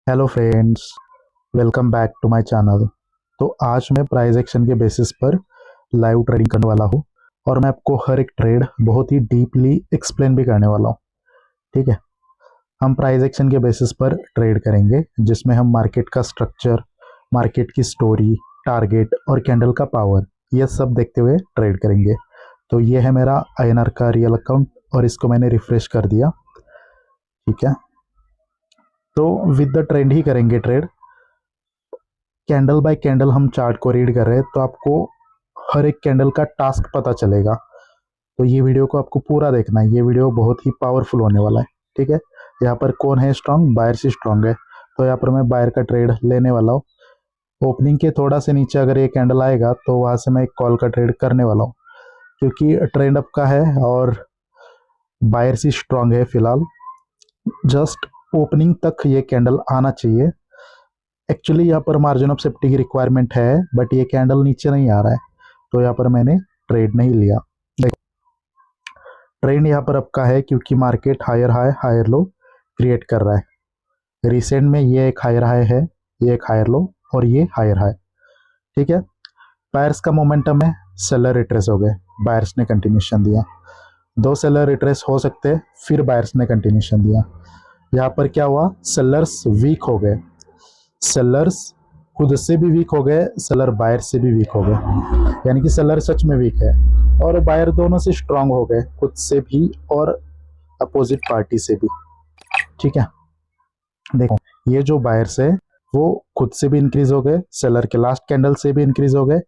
Hello friends, welcome back to my channel. तो आज मैं प्राइस एक्शन के बेसिस पर लाइव ट्रेडिंग करने वाला हूँ और मैं आपको हर एक ट्रेड बहुत ही डीपली एक्सप्लेन भी करने वाला हूँ। ठीक है, हम प्राइस एक्शन के बेसिस पर ट्रेड करेंगे जिसमें हम मार्केट का स्ट्रक्चर, मार्केट की स्टोरी, टारगेट और कैंडल का पावर ये सब देखते हुए ट्रेड करेंगे। तो ये है मेरा INR का रियल अकाउंट और इसको मैंने रिफ्रेश कर दिया। ठीक है, तो विद द ट्रेंड ही करेंगे ट्रेड। कैंडल बाय कैंडल हम चार्ट को रीड कर रहे हैं तो आपको हर एक कैंडल का टास्क पता चलेगा। तो ये वीडियो को आपको पूरा देखना है, ये वीडियो बहुत ही पावरफुल होने वाला है। ठीक है, यहाँ पर कौन है स्ट्रांग? बायर से स्ट्रांग है, तो यहाँ पर मैं बायर का ट्रेड लेने वाला हूँ। ओपनिंग के थोड़ा से नीचे अगर ये कैंडल आएगा तो वहाँ से मैं एक कॉल का ट्रेड करने वाला हूँ, क्योंकि ट्रेंड अप का है और बायर से स्ट्रांग है फिलहाल। जस्ट ओपनिंग तक ये कैंडल आना चाहिए। एक्चुअली यहाँ पर मार्जिन ऑफ सेफ्टी की रिक्वायरमेंट है, बट ये कैंडल नीचे नहीं आ रहा है, तो यहाँ पर मैंने ट्रेड नहीं लिया। ट्रेंड यहाँ पर आपका है क्योंकि market higher high higher low create कर रहा है। रिसेंट में ये एक हायर हाई है, ये एक हायर लो और ये हायर हाई। ठीक है, बायर्स का मोमेंटम है, सेलर रिट्रेस हो गए, बायर्स ने कंटिन्यूशन दिया। दो सेलर रिट्रेस हो सकते, फिर बायर्स ने कंटिन्यूशन दिया। यहाँ पर क्या हुआ? सेलर्स वीक हो गए, सेलर्स खुद से भी वीक हो गए, सेलर बायर से भी वीक हो गए, यानी कि सेलर सच में वीक है और बायर दोनों से स्ट्रांग हो गए, खुद से भी और अपोजिट पार्टी से भी। ठीक है, देखो ये जो बायर्स है वो खुद से भी इंक्रीज हो गए, सेलर के लास्ट कैंडल से भी इंक्रीज हो गए,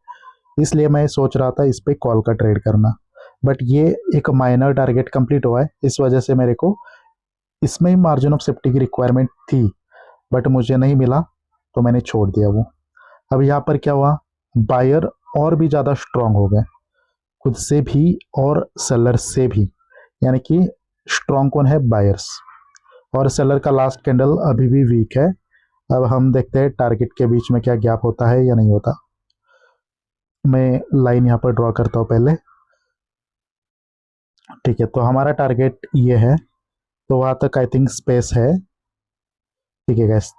इसलिए मैं सोच रहा था इस पे कॉल का ट्रेड करना। बट ये एक माइनर टारगेट कंप्लीट हुआ है, इस वजह से मेरे को इसमें ही मार्जिन ऑफ सेफ्टी की रिक्वायरमेंट थी, बट मुझे नहीं मिला तो मैंने छोड़ दिया वो। अब यहाँ पर क्या हुआ? बायर और भी ज़्यादा स्ट्रांग हो गए, खुद से भी और सेलर से भी, यानी कि स्ट्रांग कौन है? बायर्स। और सेलर का लास्ट कैंडल अभी भी वीक है। अब हम देखते हैं टारगेट के बीच में क्या गैप होता है या नहीं होता। मैं लाइन यहाँ पर ड्रॉ करता हूँ पहले। ठीक है, तो हमारा टारगेट ये है, तो वहाँ तक आई थिंक स्पेस है। ठीक है गैस,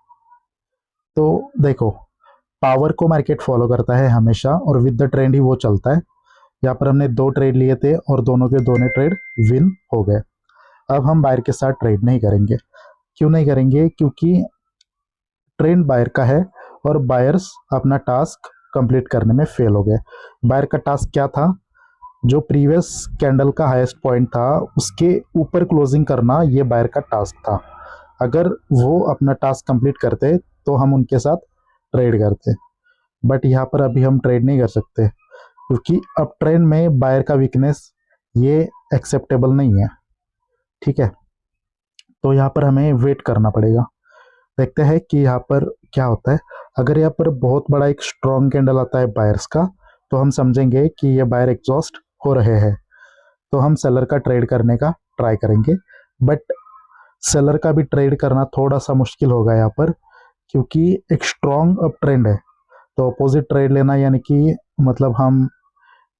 तो देखो पावर को मार्केट फॉलो करता है हमेशा और विद द ट्रेंड ही वो चलता है। यहाँ पर हमने दो ट्रेड लिए थे और दोनों के दोनों ट्रेड विन हो गए। अब हम बायर के साथ ट्रेड नहीं करेंगे। क्यों नहीं करेंगे? क्योंकि ट्रेंड बायर का है और बायर्स अपना टास्क कंप्लीट करने में फेल हो गए। बायर का टास्क क्या था? जो प्रीवियस कैंडल का हाईएस्ट पॉइंट था उसके ऊपर क्लोजिंग करना, ये बायर का टास्क था। अगर वो अपना टास्क कंप्लीट करते तो हम उनके साथ ट्रेड करते, बट यहाँ पर अभी हम ट्रेड नहीं कर सकते क्योंकि अब ट्रेंड में बायर का वीकनेस ये एक्सेप्टेबल नहीं है। ठीक है, तो यहाँ पर हमें वेट करना पड़ेगा, देखते हैं कि यहाँ पर क्या होता है। अगर यहाँ पर बहुत बड़ा एक स्ट्रॉन्ग कैंडल आता है बायर्स का, तो हम समझेंगे कि ये बायर एग्जॉस्ट हो रहे हैं, तो हम सेलर का ट्रेड करने का ट्राई करेंगे। बट सेलर का भी ट्रेड करना थोड़ा सा मुश्किल होगा यहाँ पर, क्योंकि एक स्ट्रॉन्ग अप ट्रेंड है, तो अपोजिट ट्रेड लेना यानी कि मतलब हम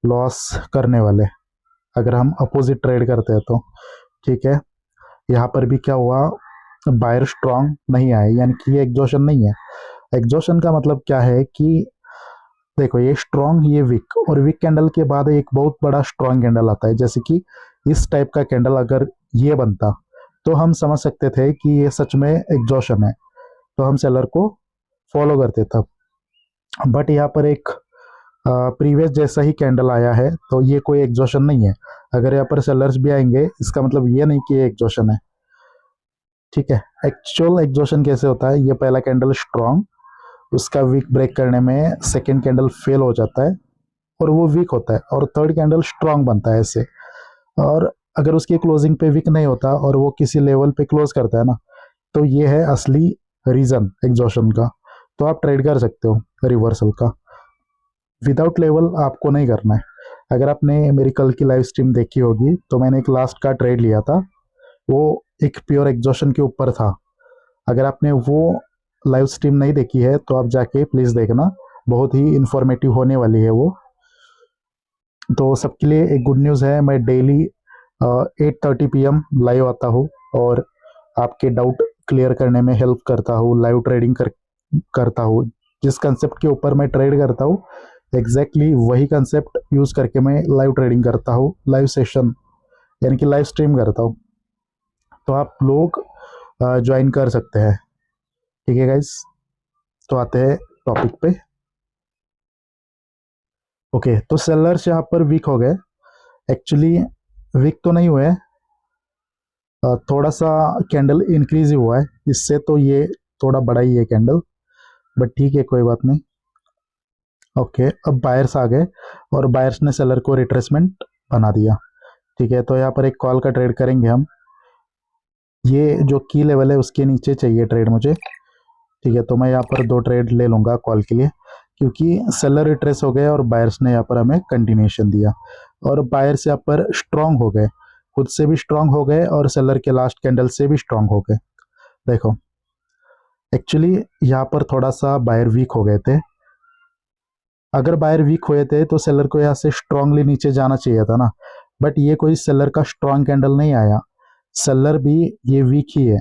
लॉस करने वाले अगर हम अपोजिट ट्रेड करते हैं तो। ठीक है, यहाँ पर भी क्या हुआ? बायर स्ट्रांग नहीं आए, यानी कि ये एग्जॉशन नहीं है। एग्जॉशन का मतलब क्या है कि देखो ये स्ट्रांग, ये वीक, और वीक कैंडल के बाद एक बहुत बड़ा स्ट्रांग कैंडल आता है, जैसे कि इस टाइप का कैंडल अगर ये बनता तो हम समझ सकते थे कि ये सच में एग्जॉशन है, तो हम सेलर को फॉलो करते तब। बट यहाँ पर एक प्रीवियस जैसा ही कैंडल आया है, तो ये कोई एग्जॉशन नहीं है। अगर यहाँ पर सेलर्स भी आएंगे इसका मतलब ये नहीं कि ये एग्जॉशन है। ठीक है, एक्चुअल एग्जॉशन कैसे होता है? ये पहला कैंडल स्ट्रांग, उसका वीक ब्रेक करने में सेकेंड कैंडल फेल हो जाता है और वो वीक होता है, और थर्ड कैंडल स्ट्रांग बनता है ऐसे। और अगर उसकी क्लोजिंग पे वीक नहीं होता और वो किसी लेवल पे क्लोज करता है ना, तो ये है असली रीजन एग्जॉशन का। तो आप ट्रेड कर सकते हो रिवर्सल का, विदाउट लेवल आपको नहीं करना है। अगर आपने मेरी कल की लाइव स्ट्रीम देखी होगी तो मैंने एक लास्ट का ट्रेड लिया था, वो एक प्योर एग्जॉशन के ऊपर था। अगर आपने वो लाइव स्ट्रीम नहीं देखी है तो आप जाके प्लीज़ देखना, बहुत ही इंफॉर्मेटिव होने वाली है वो। तो सबके लिए एक गुड न्यूज़ है, मैं डेली 8:30 PM लाइव आता हूँ और आपके डाउट क्लियर करने में हेल्प करता हूँ, लाइव ट्रेडिंग करता हूँ। जिस कंसेप्ट के ऊपर मैं ट्रेड करता हूँ एग्जैक्टली वही कंसेप्ट यूज़ करके मैं लाइव ट्रेडिंग करता हूँ, लाइव सेशन यानी कि लाइव स्ट्रीम करता हूँ। तो आप लोग ज्वाइन कर सकते हैं। ठीक है गाइस, तो आते हैं टॉपिक पे। ओके, तो सेलर्स यहाँ पर वीक हो गए। एक्चुअली वीक तो नहीं हुए, थोड़ा सा कैंडल इंक्रीज ही हुआ है इससे, तो ये थोड़ा बड़ा ही है कैंडल, बट ठीक है कोई बात नहीं। ओके, अब बायर्स आ गए और बायर्स ने सेलर को रिट्रेसमेंट बना दिया। ठीक है, तो यहाँ पर एक कॉल का ट्रेड करेंगे हम। ये जो की लेवल है उसके नीचे चाहिए ट्रेड मुझे। ठीक है, तो मैं यहाँ पर 2 ट्रेड ले लूँगा कॉल के लिए, क्योंकि सेलर रिट्रेस हो गए और बायर्स ने यहाँ पर हमें कंटिन्यूएशन दिया और बायर्स यहाँ पर स्ट्रांग हो गए, खुद से भी स्ट्रांग हो गए और सेलर के लास्ट कैंडल से भी स्ट्रांग हो गए। देखो एक्चुअली यहाँ पर थोड़ा सा बायर वीक हो गए थे। अगर बायर वीक हुए थे तो सेलर को यहाँ से स्ट्रांगली नीचे जाना चाहिए था ना, बट ये कोई सेलर का स्ट्रांग कैंडल नहीं आया। सेलर भी ये वीक ही है,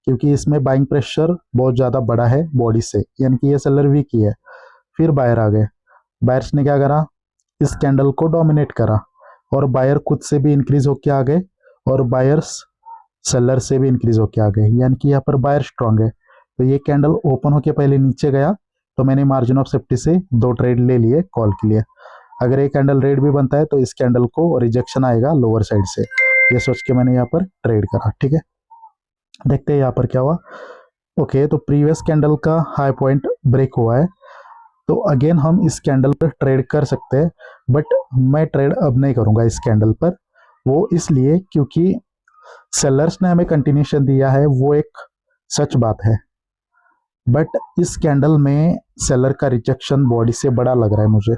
क्योंकि इसमें बाइंग प्रेशर बहुत ज़्यादा बड़ा है बॉडी से, यानी कि ये सेलर वीक ही है। फिर बायर आ गए, बायर्स ने क्या करा, इस कैंडल को डोमिनेट करा और बायर खुद से भी इंक्रीज होके आ गए और बायर्स सेलर से भी इंक्रीज होके आ गए, यानी कि यहाँ पर बायर स्ट्रांग है। तो ये कैंडल ओपन होके पहले नीचे गया, तो मैंने मार्जिन ऑफ सेफ्टी से 2 ट्रेड ले लिए कॉल के लिए। अगर ये कैंडल रेड भी बनता है तो इस कैंडल को रिजेक्शन आएगा लोअर साइड से, ये सोच के मैंने यहाँ पर ट्रेड करा। ठीक है, देखते हैं यहाँ पर क्या हुआ। ओके, तो प्रीवियस कैंडल का हाई पॉइंट ब्रेक हुआ है, तो अगेन हम इस कैंडल पर ट्रेड कर सकते हैं, बट मैं ट्रेड अब नहीं करूंगा इस कैंडल पर। वो इसलिए क्योंकि सेलर्स ने हमें कंटिन्यूशन दिया है, वो एक सच बात है, बट इस कैंडल में सेलर का रिजेक्शन बॉडी से बड़ा लग रहा है मुझे।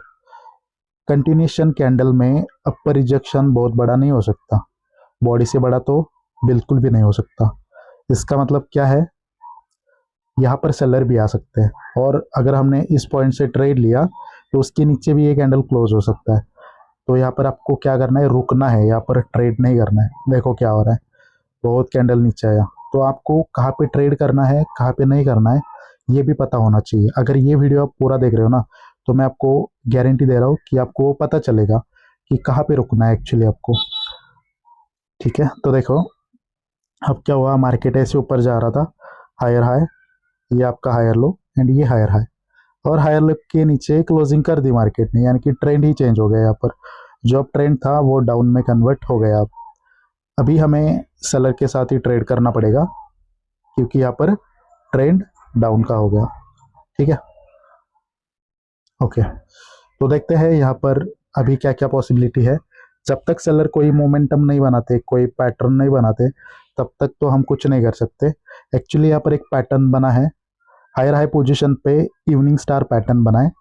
कंटिन्यूशन कैंडल में अपर रिजेक्शन बहुत बड़ा नहीं हो सकता, बॉडी से बड़ा तो बिल्कुल भी नहीं हो सकता। इसका मतलब क्या है, यहाँ पर सेलर भी आ सकते हैं, और अगर हमने इस पॉइंट से ट्रेड लिया तो उसके नीचे भी ये कैंडल क्लोज हो सकता है। तो यहाँ पर आपको क्या करना है, रुकना है, यहाँ पर ट्रेड नहीं करना है। देखो क्या हो रहा है, बहुत कैंडल नीचे आया, तो आपको कहाँ पे ट्रेड करना है कहाँ पे नहीं करना है ये भी पता होना चाहिए। अगर ये वीडियो आप पूरा देख रहे हो ना, तो मैं आपको गारंटी दे रहा हूँ कि आपको पता चलेगा कि कहाँ पे रुकना है एक्चुअली आपको। ठीक है, तो देखो अब क्या हुआ, मार्केट ऐसे ऊपर जा रहा था, हायर हाई, ये आपका हायर लो एंड ये हायर हाई, और हायर लो के नीचे क्लोजिंग कर दी मार्केट ने, यानी कि ट्रेंड ही चेंज हो गया। यहाँ पर जो अब ट्रेंड था वो डाउन में कन्वर्ट हो गया। अब अभी हमें सेलर के साथ ही ट्रेड करना पड़ेगा, क्योंकि यहाँ पर ट्रेंड डाउन का हो गया। ठीक है, ओके, तो देखते हैं यहाँ पर अभी क्या क्या पॉसिबिलिटी है। जब तक सेलर कोई मोमेंटम नहीं बनाते, कोई पैटर्न नहीं बनाते, तब तक तो हम कुछ नहीं कर सकते। एक्चुअली यहाँ पर एक पैटर्न बना है, हायर हाई पोजीशन पे इवनिंग स्टार पैटर्न बना है,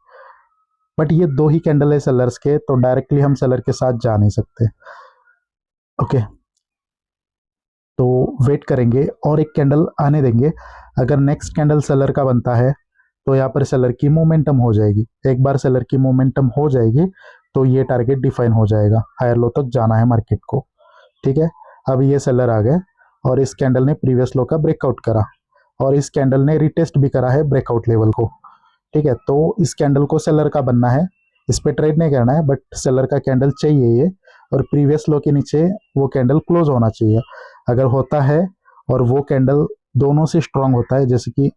बट ये 2 ही कैंडल है सेलर्स के, तो डायरेक्टली हम सेलर के साथ जा नहीं सकते। ओके, तो वेट करेंगे और एक कैंडल आने देंगे। अगर नेक्स्ट कैंडल सेलर का बनता है तो यहाँ पर सेलर की मोमेंटम हो जाएगी। एक बार सेलर की मोमेंटम हो जाएगी तो ये टारगेट डिफाइन हो जाएगा, हायर लो तक जाना है मार्केट को। ठीक है, अब ये सेलर आ गए और इस कैंडल ने प्रीवियस लो का ब्रेकआउट करा और इस कैंडल ने रिटेस्ट भी करा है ब्रेकआउट लेवल को। ठीक है, तो इस कैंडल को सेलर का बनना है, इस पर ट्रेड नहीं करना है, बट सेलर का कैंडल चाहिए ये, और प्रीवियस लो के नीचे वो कैंडल क्लोज होना चाहिए। अगर होता है और वो कैंडल दोनों से स्ट्रांग होता है, जैसे कि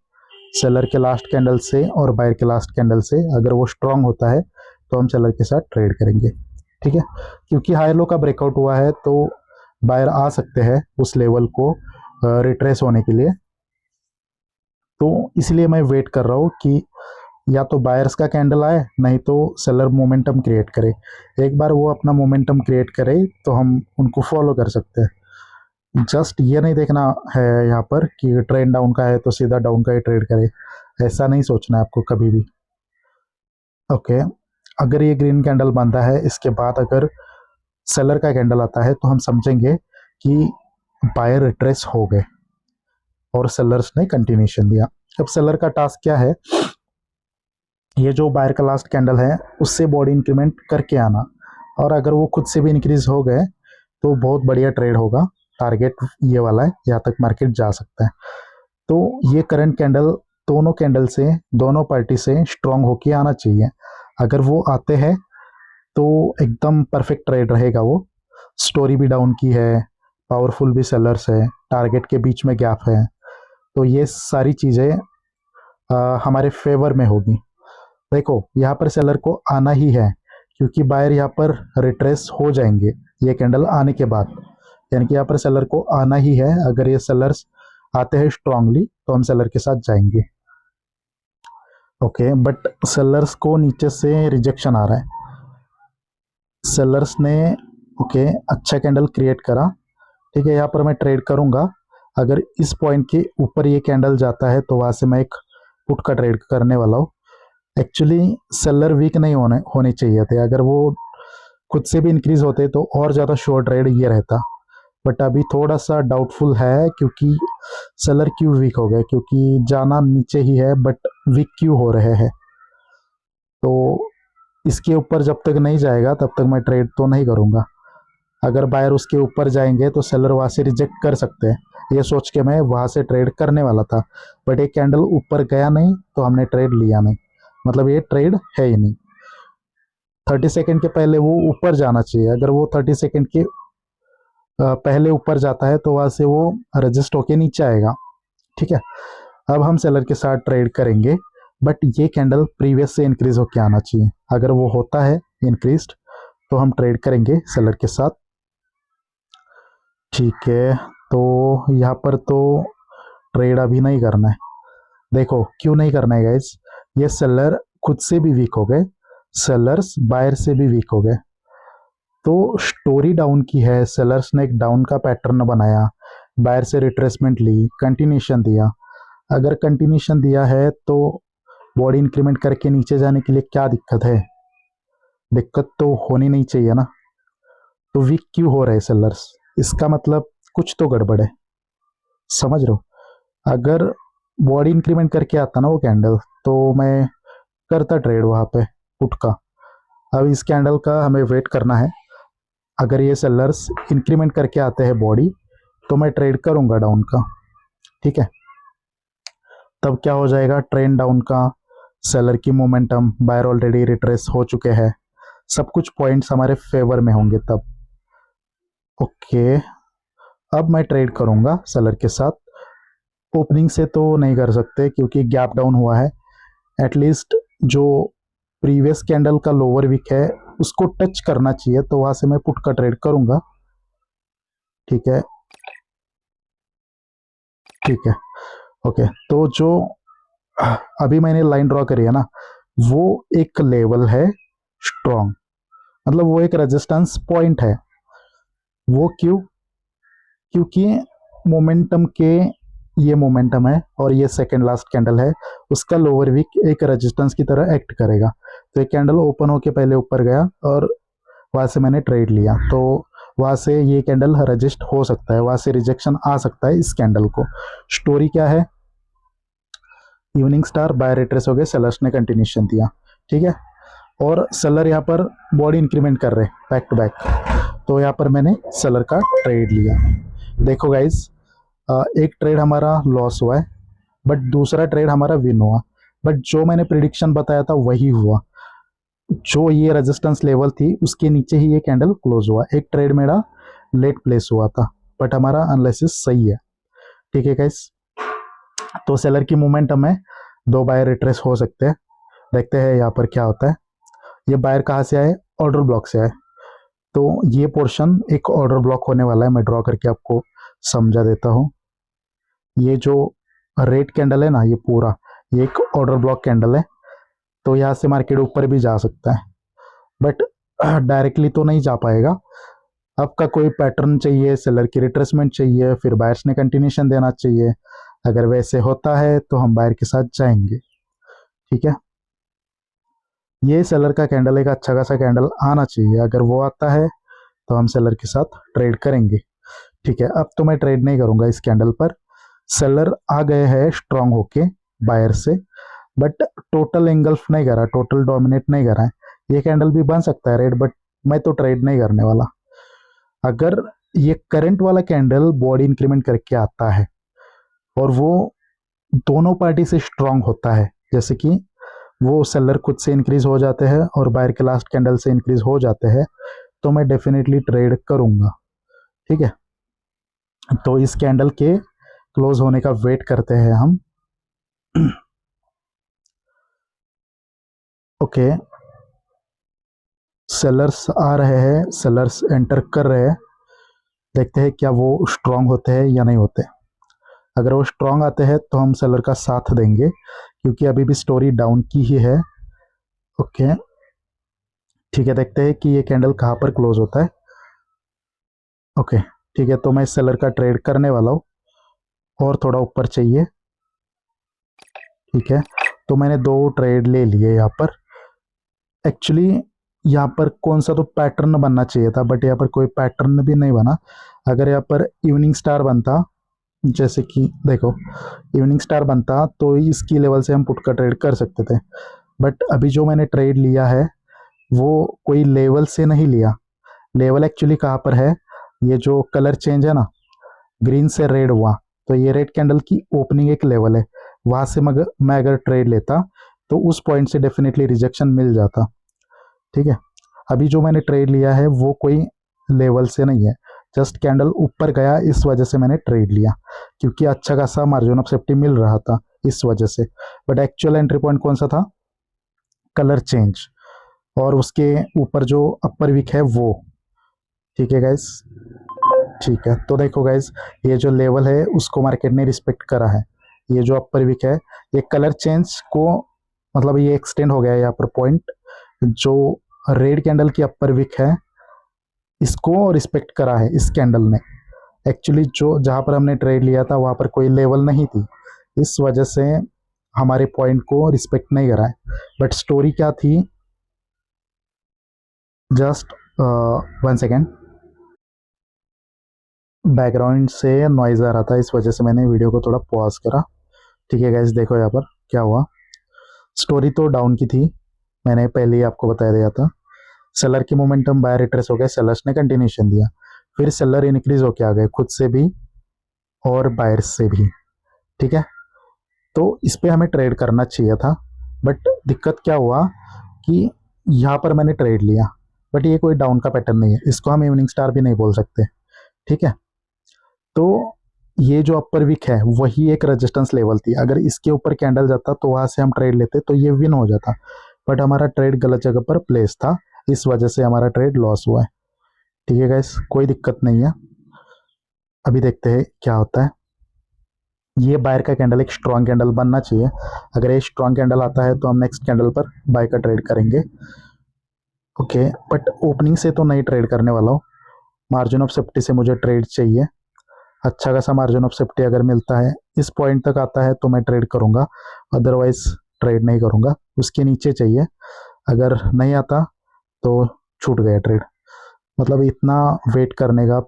सेलर के लास्ट कैंडल से और बायर के लास्ट कैंडल से, अगर वो स्ट्रांग होता है तो हम सेलर के साथ ट्रेड करेंगे। ठीक है, क्योंकि हायर लो का ब्रेकआउट हुआ है तो बायर आ सकते हैं उस लेवल को रिट्रेस होने के लिए। तो इसलिए मैं वेट कर रहा हूँ कि या तो बायर्स का कैंडल आए, नहीं तो सेलर मोमेंटम क्रिएट करे। एक बार वो अपना मोमेंटम क्रिएट करे तो हम उनको फॉलो कर सकते हैं। जस्ट ये नहीं देखना है यहाँ पर कि ट्रेंड डाउन का है तो सीधा डाउन का ही ट्रेड करे, ऐसा नहीं सोचना है आपको कभी भी। ओके, अगर ये ग्रीन कैंडल बनता है, इसके बाद अगर सेलर का कैंडल आता है तो हम समझेंगे कि बायर रिट्रेस हो गए और सेलर्स ने कंटिन्यूशन दिया। अब सेलर का टास्क क्या है, ये जो बायर का लास्ट कैंडल है उससे बॉडी इंक्रीमेंट करके आना, और अगर वो खुद से भी इंक्रीज हो गए तो बहुत बढ़िया ट्रेड होगा। टारगेट ये वाला है, यहाँ तक मार्केट जा सकता है। तो ये करंट कैंडल दोनों कैंडल से, दोनों पार्टी से स्ट्रांग होके आना चाहिए। अगर वो आते हैं तो एकदम परफेक्ट ट्रेड रहेगा। वो स्टोरी भी डाउन की है, पावरफुल भी सेलर्स है, टारगेट के बीच में गैप है, तो ये सारी चीज़ें हमारे फेवर में होगी। देखो यहाँ पर सेलर को आना ही है, क्योंकि बायर यहाँ पर रिट्रेस हो जाएंगे ये कैंडल आने के बाद, यानी कि यहाँ पर सेलर को आना ही है। अगर ये सेलर्स आते हैं स्ट्रांगली तो हम सेलर के साथ जाएंगे। ओके, बट सेलर्स को नीचे से रिजेक्शन आ रहा है। सेलर्स ने ओके अच्छा कैंडल क्रिएट करा, ठीक है, यहाँ पर मैं ट्रेड करूँगा। अगर इस पॉइंट के ऊपर ये कैंडल जाता है तो वहाँ से मैं एक पुट का ट्रेड करने वाला हूँ। एक्चुअली सेलर वीक नहीं होने चाहिए थे। अगर वो खुद से भी इंक्रीज होते तो और ज़्यादा शॉर्ट ट्रेड ये रहता, बट अभी थोड़ा सा डाउटफुल है, क्योंकि सेलर क्यों वीक हो गए, क्योंकि जाना नीचे ही है बट वीक क्यों हो रहे हैं। तो इसके ऊपर जब तक नहीं जाएगा तब तक मैं ट्रेड तो नहीं करूँगा। अगर बायर उसके ऊपर जाएंगे तो सेलर वहाँ से रिजेक्ट कर सकते हैं, ये सोच के मैं वहाँ से ट्रेड करने वाला था। बट एक कैंडल ऊपर गया नहीं तो हमने ट्रेड लिया नहीं, मतलब ये ट्रेड है ही नहीं। 30 सेकेंड के पहले वो ऊपर जाना चाहिए। अगर वो 30 सेकेंड के पहले ऊपर जाता है तो वहाँ से वो रजिस्ट होके नीचे आएगा, ठीक है। अब हम सेलर के साथ ट्रेड करेंगे, बट ये कैंडल प्रीवियस से इंक्रीज होके आना चाहिए। अगर वो होता है इंक्रीज तो हम ट्रेड करेंगे सेलर के साथ, ठीक है। तो यहाँ पर तो ट्रेड अभी नहीं करना है। देखो क्यों नहीं करना है गाइस, ये सेलर खुद से भी वीक हो गए, सेलर्स बायर से भी वीक हो गए। तो स्टोरी डाउन की है, सेलर्स ने एक डाउन का पैटर्न बनाया, बायर से रिट्रेसमेंट ली, कंटिन्यूशन दिया। अगर कंटिन्यूशन दिया है तो बॉडी इंक्रीमेंट करके नीचे जाने के लिए क्या दिक्कत है? दिक्कत तो होनी नहीं चाहिए ना। तो वीक क्यों हो रहे सेलर्स, इसका मतलब कुछ तो गड़बड़ है, समझ रहे हो। अगर बॉडी इंक्रीमेंट करके आता ना वो कैंडल तो मैं करता ट्रेड वहाँ पे पुट का। अब इस कैंडल का हमें वेट करना है। अगर ये सेलर्स इंक्रीमेंट करके आते हैं बॉडी तो मैं ट्रेड करूँगा डाउन का, ठीक है। तब क्या हो जाएगा, ट्रेंड डाउन का, सेलर की मोमेंटम, बायर ऑलरेडी रिट्रेस हो चुके हैं, सब कुछ पॉइंट्स हमारे फेवर में होंगे तब। ओके, अब मैं ट्रेड करूँगा सेलर के साथ। ओपनिंग से तो नहीं कर सकते क्योंकि गैप डाउन हुआ है। एटलीस्ट जो प्रीवियस कैंडल का लोअर विक है उसको टच करना चाहिए, तो वहां से मैं पुट का ट्रेड करूंगा, ठीक है। ठीक है, ओके। तो जो अभी मैंने लाइन ड्रॉ करी है ना, वो एक लेवल है स्ट्रॉन्ग, मतलब वो एक रेजिस्टेंस पॉइंट है। वो क्यों? क्योंकि मोमेंटम के, ये मोमेंटम है और ये सेकेंड लास्ट कैंडल है, उसका लोअर वीक एक रेजिस्टेंस की तरह एक्ट करेगा। तो एक कैंडल ओपन होके पहले ऊपर गया और वहाँ से मैंने ट्रेड लिया, तो वहाँ से ये कैंडल रजिस्ट हो सकता है, वहाँ से रिजेक्शन आ सकता है इस कैंडल को। स्टोरी क्या है, इवनिंग स्टार बाय रिट्रेस हो गए, सेलर्स ने कंटिन्यूशन दिया, ठीक है। और सेलर यहाँ पर बॉडी इंक्रीमेंट कर रहे बैक टू बैक, तो यहाँ पर मैंने सेलर का ट्रेड लिया। देखो गाइज, एक ट्रेड हमारा लॉस हुआ है बट दूसरा ट्रेड हमारा विन हुआ। बट जो मैंने प्रिडिक्शन बताया था वही हुआ, जो ये रेजिस्टेंस लेवल थी उसके नीचे ही ये कैंडल क्लोज हुआ। एक ट्रेड मेरा लेट प्लेस हुआ था बट हमारा एनालिसिस सही है, ठीक है गाइस। तो सेलर की मोमेंटम है, दो बायर रिट्रेस हो सकते हैं, देखते हैं यहाँ पर क्या होता है। ये बायर कहाँ से आए, ऑर्डर ब्लॉक से आए, तो ये पोर्शन एक ऑर्डर ब्लॉक होने वाला है। मैं ड्रॉ करके आपको समझा देता हूँ। ये जो रेड कैंडल है ना, ये पूरा ये एक ऑर्डर ब्लॉक कैंडल है, तो यहाँ से मार्केट ऊपर भी जा सकता है बट डायरेक्टली तो नहीं जा पाएगा। आपका कोई पैटर्न चाहिए, सेलर की रिट्रेसमेंट चाहिए, फिर बायर्स ने कंटिन्यूशन देना चाहिए। अगर वैसे होता है तो हम बायर के साथ जाएंगे, ठीक है। ये सेलर का कैंडल एक अच्छा खासा कैंडल आना चाहिए, अगर वो आता है तो हम सेलर के साथ ट्रेड करेंगे, ठीक है। अब तो मैं ट्रेड नहीं करूंगा इस कैंडल पर। सेलर आ गए हैं स्ट्रांग होके बायर से, बट टोटल एंगल्फ नहीं करा, टोटल डोमिनेट नहीं करा है। ये कैंडल भी बन सकता है रेड, बट मैं तो ट्रेड नहीं करने वाला। अगर ये करंट वाला कैंडल बॉडी इंक्रीमेंट करके आता है और वो दोनों पार्टी से स्ट्रांग होता है, जैसे कि वो सेलर खुद से इंक्रीज हो जाते हैं और बायर के लास्ट कैंडल से इंक्रीज हो जाते हैं, तो मैं डेफिनेटली ट्रेड करूंगा। ठीक है, तो इस कैंडल के क्लोज होने का वेट करते हैं हम। ओके, सेलर्स आ रहे हैं, सेलर्स एंटर कर रहे हैं, देखते हैं क्या वो स्ट्रांग होते हैं या नहीं होते। अगर वो स्ट्रांग आते हैं तो हम सेलर का साथ देंगे, क्योंकि अभी भी स्टोरी डाउन की ही है। ओके, ठीक है, देखते हैं कि ये कैंडल कहाँ पर क्लोज होता है। ओके, ठीक है, तो मैं सेलर का ट्रेड करने वाला हूँ, और थोड़ा ऊपर चाहिए। ठीक है, तो मैंने 2 ट्रेड ले लिए यहाँ पर। एक्चुअली यहाँ पर कौन सा तो पैटर्न बनना चाहिए था, बट यहाँ पर कोई पैटर्न भी नहीं बना। अगर यहाँ पर इवनिंग स्टार बनता, जैसे कि देखो इवनिंग स्टार बनता, तो इसकी लेवल से हम पुट का ट्रेड कर सकते थे। बट अभी जो मैंने ट्रेड लिया है वो कोई लेवल से नहीं लिया। लेवल एक्चुअली कहाँ पर है, ये जो कलर चेंज है ना, ग्रीन से रेड हुआ, तो ये रेड कैंडल की ओपनिंग एक लेवल है, वहां से मगर मैं अगर ट्रेड लेता तो उस पॉइंट से डेफिनेटली रिजेक्शन मिल जाता। ठीक है, अभी जो मैंने ट्रेड लिया है वो कोई लेवल से नहीं है, जस्ट कैंडल ऊपर गया इस वजह से मैंने ट्रेड लिया, क्योंकि अच्छा खासा मार्जिन ऑफ सेफ्टी मिल रहा था इस वजह से। बट एक्चुअल एंट्री पॉइंट कौन सा था, कलर चेंज, और उसके ऊपर जो अपर विक है वो। ठीक है गाइस, ठीक है, तो देखो गाइस, ये जो लेवल है उसको मार्केट ने रिस्पेक्ट करा है। ये जो अपर विक है, ये कलर चेंज को मतलब ये एक्सटेंड हो गया है यहाँ पर पॉइंट। जो रेड कैंडल की अपर विक है इसको रिस्पेक्ट करा है इस कैंडल ने। एक्चुअली जो जहाँ पर हमने ट्रेड लिया था वहाँ पर कोई लेवल नहीं थी, इस वजह से हमारे पॉइंट को रिस्पेक्ट नहीं करा है। बट स्टोरी क्या थी, जस्ट 1 सेकेंड, बैकग्राउंड से नॉइज आ रहा था, इस वजह से मैंने वीडियो को थोड़ा पॉज करा। ठीक है गाइस, देखो यहाँ पर क्या हुआ। स्टोरी तो डाउन की थी, मैंने पहले ही आपको बता दिया था। सेलर की मोमेंटम बायर रिट्रेस हो गए, सेलर्स ने कंटिन्यूशन दिया, फिर सेलर इंक्रीज होके आ गए खुद से भी और बायर्स से भी। ठीक है, तो इस पे हमें ट्रेड करना चाहिए था, बट दिक्कत क्या हुआ कि यहाँ पर मैंने ट्रेड लिया, बट ये कोई डाउन का पैटर्न नहीं है, इसको हम इवनिंग स्टार भी नहीं बोल सकते। ठीक है, तो ये जो अपर विक है वही एक रेजिस्टेंस लेवल थी, अगर इसके ऊपर कैंडल जाता तो वहां से हम ट्रेड लेते तो ये विन हो जाता, बट हमारा ट्रेड गलत जगह पर प्लेस था, इस वजह से हमारा ट्रेड लॉस हुआ है। ठीक है गाइस, कोई दिक्कत नहीं है, अभी देखते हैं क्या होता है। ये बायर का कैंडल एक स्ट्रॉन्ग कैंडल बनना चाहिए, अगर ये स्ट्रॉन्ग कैंडल आता है तो हम नेक्स्ट कैंडल पर बाय का ट्रेड करेंगे। ओके, बट ओपनिंग से तो नहीं ट्रेड करने वाला हूँ, मार्जिन ऑफ सेफ्टी से मुझे ट्रेड चाहिए। अच्छा खासा मार्जिन ऑफ सेफ्टी अगर मिलता है, इस पॉइंट तक आता है तो मैं ट्रेड करूंगा, अदरवाइज ट्रेड नहीं करूंगा। उसके नीचे चाहिए, अगर नहीं आता तो छूट गया ट्रेड। मतलब इतना वेट करने का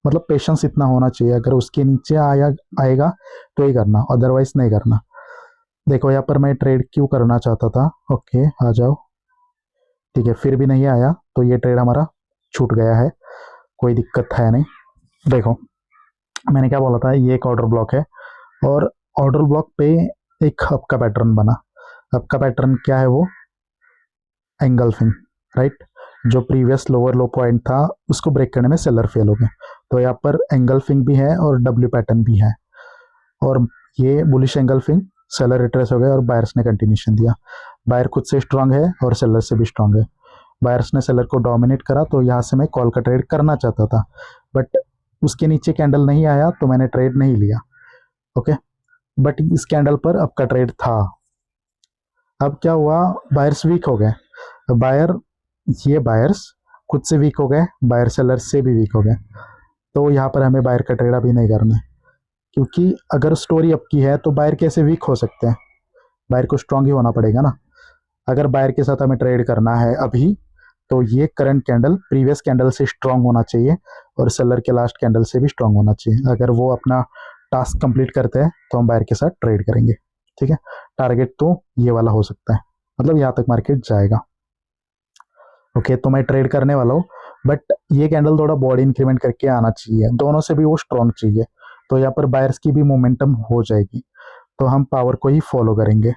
मतलब पेशेंस इतना होना चाहिए, अगर उसके नीचे आएगा तो ही करना, अदरवाइज नहीं करना। देखो यहाँ पर मैं ट्रेड क्यों करना चाहता था। ओके, आ जाओ। ठीक है, फिर भी नहीं आया तो ये ट्रेड हमारा छूट गया है, कोई दिक्कत है नहीं। देखो मैंने क्या बोला था, ये एक ऑर्डर ब्लॉक है, और ऑर्डर ब्लॉक पे एक हब का पैटर्न बना। हब का पैटर्न क्या है, वो एंगल्फिंग, राइट। जो प्रीवियस लोअर लो पॉइंट था उसको ब्रेक करने में सेलर फेल हो गए, तो यहाँ पर एंगल्फिंग भी है और डब्ल्यू पैटर्न भी है, और ये बुलिश एंगल्फिंग, सेलर रिट्रेस हो गए और बायर्स ने कंटिन्यूशन दिया। बायर खुद से स्ट्रांग है और सेलर से भी स्ट्रांग है, बायर्स ने सेलर को डोमिनेट करा, तो यहाँ से मैं कॉल का ट्रेड करना चाहता था, बट उसके नीचे कैंडल नहीं आया तो मैंने ट्रेड नहीं लिया। ओके, बट इस कैंडल पर अब का ट्रेड था। अब क्या हुआ, बायर्स वीक हो गए, बायर ये बायर्स खुद से वीक हो गए, बायर सेलर से भी वीक हो गए, तो यहाँ पर हमें बायर का ट्रेड अभी नहीं करना है, क्योंकि अगर स्टोरी अप की है तो बायर कैसे वीक हो सकते हैं, बायर को स्ट्रांग ही होना पड़ेगा ना। अगर बायर के साथ हमें ट्रेड करना है अभी, तो ये करंट कैंडल प्रीवियस कैंडल से स्ट्रांग होना चाहिए और सेलर के लास्ट कैंडल से भी स्ट्रांग होना चाहिए। अगर वो अपना टास्क कंप्लीट करते हैं तो हम बायर के साथ ट्रेड करेंगे। ठीक है, टारगेट तो ये वाला हो सकता है, मतलब यहाँ तक मार्केट जाएगा। ओके, तो मैं ट्रेड करने वाला हूँ, बट ये कैंडल थोड़ा बॉडी इंक्रीमेंट करके आना चाहिए, दोनों से भी वो स्ट्रांग चाहिए, तो यहाँ पर बायर्स की भी मोमेंटम हो जाएगी। तो हम पावर को ही फॉलो करेंगे।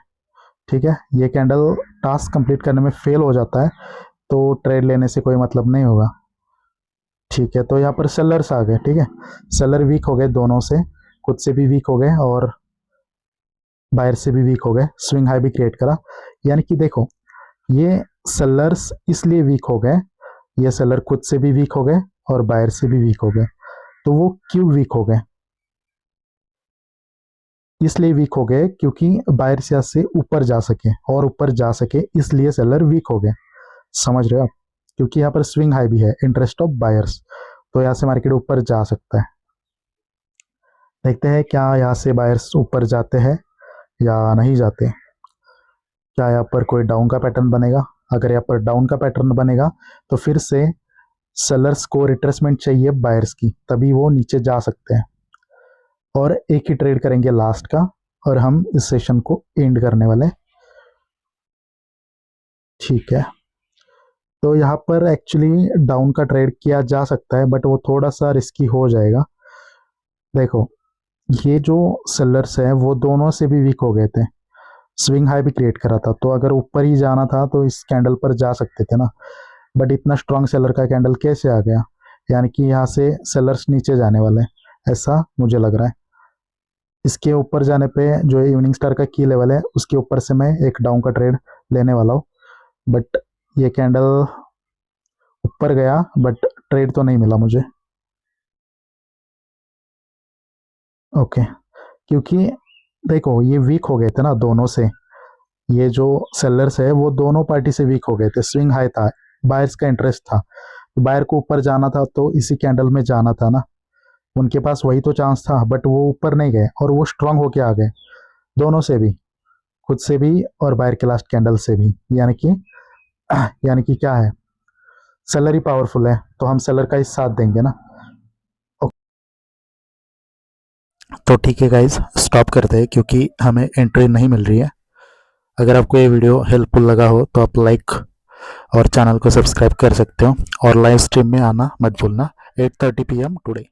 ठीक है, ये कैंडल टास्क कंप्लीट करने में फेल हो जाता है तो ट्रेड लेने से कोई मतलब नहीं होगा। ठीक है, तो यहाँ पर सेलर्स आ गए। ठीक है, सेलर वीक हो गए, दोनों से, खुद से भी वीक हो गए और बायर से भी वीक हो गए, स्विंग हाई भी क्रिएट करा। यानी कि देखो, ये सेलर्स इसलिए वीक हो गए, ये सेलर खुद से भी वीक हो गए और बायर से भी वीक हो गए। तो वो क्यों वीक हो गए? इसलिए वीक हो गए क्योंकि बायर से ऊपर जा सके, और ऊपर जा सके इसलिए सेलर वीक हो गए। समझ रहे हो आप? क्योंकि यहाँ पर स्विंग हाई भी है, इंटरेस्ट ऑफ बायर्स, तो यहाँ से मार्केट ऊपर जा सकता है। देखते हैं क्या यहाँ से बायर्स ऊपर जाते हैं या नहीं जाते। क्या यहाँ पर कोई डाउन का पैटर्न बनेगा? अगर यहाँ पर डाउन का पैटर्न बनेगा तो फिर से सेलर्स को रिट्रेसमेंट चाहिए बायर्स की, तभी वो नीचे जा सकते हैं। और एक ही ट्रेड करेंगे लास्ट का, और हम इस सेशन को एंड करने वाले। ठीक है, तो यहाँ पर एक्चुअली डाउन का ट्रेड किया जा सकता है, बट वो थोड़ा सा रिस्की हो जाएगा। देखो, ये जो सेलर्स है वो दोनों से भी वीक हो गए थे, स्विंग हाई भी क्रिएट करा था, तो अगर ऊपर ही जाना था तो इस कैंडल पर जा सकते थे ना। बट इतना स्ट्रांग सेलर का कैंडल कैसे आ गया? यानी कि यहाँ से सेलर्स नीचे जाने वाले हैं, ऐसा मुझे लग रहा है। इसके ऊपर जाने पे जो इवनिंग स्टार का की लेवल है उसके ऊपर से मैं एक डाउन का ट्रेड लेने वाला हूँ। बट ये कैंडल ऊपर गया बट ट्रेड तो नहीं मिला मुझे। ओके, क्योंकि देखो ये वीक हो गए थे ना दोनों से, ये जो सेलर्स है वो दोनों पार्टी से वीक हो गए थे। स्विंग हाई था, बायर्स का इंटरेस्ट था, बायर को ऊपर जाना था तो इसी कैंडल में जाना था ना, उनके पास वही तो चांस था, बट वो ऊपर नहीं गए और वो स्ट्रांग होके आ गए, दोनों से भी, खुद से भी और बायर के लास्ट कैंडल से भी। यानी कि क्या है, सेलर ही पावरफुल है, तो हम सेलर का ही साथ देंगे ना। तो ठीक है गाइज, स्टॉप करते हैं क्योंकि हमें एंट्री नहीं मिल रही है। अगर आपको ये वीडियो हेल्पफुल लगा हो तो आप लाइक और चैनल को सब्सक्राइब कर सकते हो, और लाइव स्ट्रीम में आना मत भूलना 8:30 PM टुडे।